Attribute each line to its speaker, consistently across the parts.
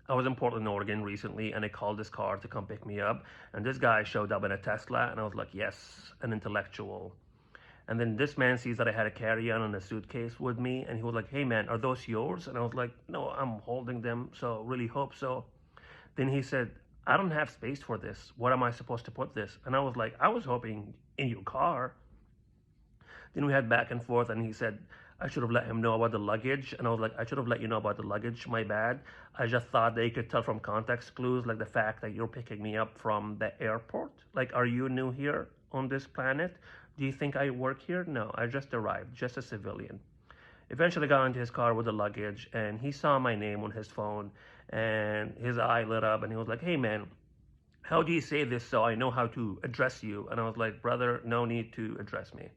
Speaker 1: I was in Portland, Oregon recently, and I called this car to come pick me up. And this guy showed up in a Tesla, and I was like, yes, an intellectual. And then this man sees that I had a carry-on and a suitcase with me, and he was like, hey man, are those yours? And I was like, no, I'm holding them, so really hope so. Then he said, I don't have space for this. What am I supposed to put this? And I was like, I was hoping in your car. Then we had back and forth, and he said, I should have let him know about the luggage. And I was like, I should have let you know about the luggage. My bad. I just thought they could tell from context clues, like the fact that you're picking me up from the airport. Like, are you new here on this planet? Do you think I work here? No, I just arrived, just a civilian. Eventually got into his car with the luggage, and he saw my name on his phone, and his eye lit up, and he was like, hey man, how do you say this so I know how to address you? And I was like, brother, no need to address me.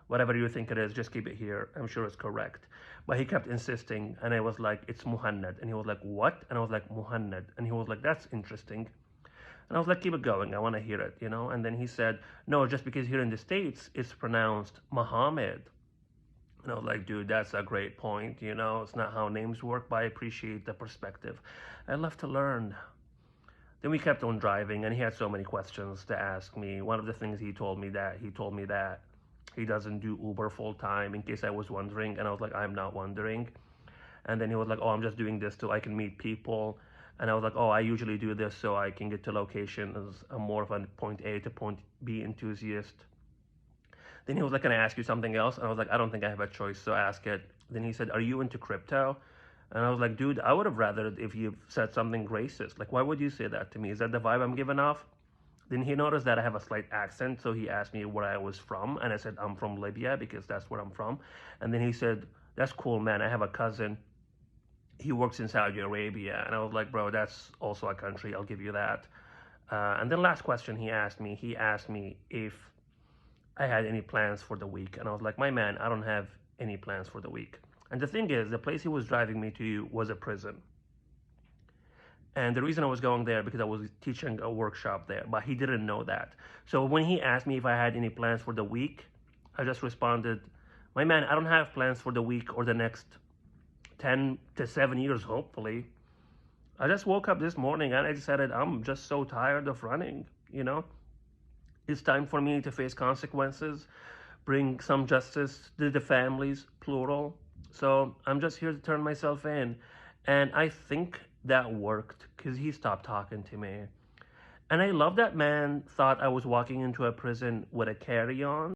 Speaker 1: Whatever you think it is, just keep it here. I'm sure it's correct. But he kept insisting, and I was like, it's Muhannad. And he was like, what? And I was like, Muhannad. And he was like, that's interesting. And I was like, keep it going. I want to hear it, you know? And then he said, no, just because here in the States, it's pronounced Muhammad. And I was like, dude, that's a great point, you know? It's not how names work, but I appreciate the perspective. I love to learn. Then we kept on driving, and he had so many questions to ask me. One of the things he told me that he doesn't do Uber full time, in case I was wondering. And I was like, I'm not wondering. And then he was like, oh, I'm just doing this so I can meet people. And I was like, oh, I usually do this so I can get to locations. I'm more of a point A to point B enthusiast. Then he was like, can I ask you something else? And I was like, I don't think I have a choice, so ask it. Then he said, are you into crypto? And I was like, dude, I would have rather if you said something racist. Like, why would you say that to me? Is that the vibe I'm giving off? Then he noticed that I have a slight accent, so he asked me where I was from, and I said I'm from Libya because that's where I'm from. And then he said, "That's cool, man. I have a cousin. He works in Saudi Arabia." And I was like, "Bro, that's also a country. I'll give you that." And then last question he asked me if I had any plans for the week, and I was like, "My man, I don't have any plans for the week." And the thing is, the place he was driving me to was a prison. And the reason I was going there because I was teaching a workshop there, but he didn't know that. So when he asked me if I had any plans for the week, I just responded, my man, I don't have plans for the week or the next 10 to 7 years, hopefully. I just woke up this morning and I decided I'm just so tired of running, you know? It's time for me to face consequences, bring some justice to the families, plural. So I'm just here to turn myself in. And I think that worked because he stopped talking to me. And I love that man thought I was walking into a prison with a carry on.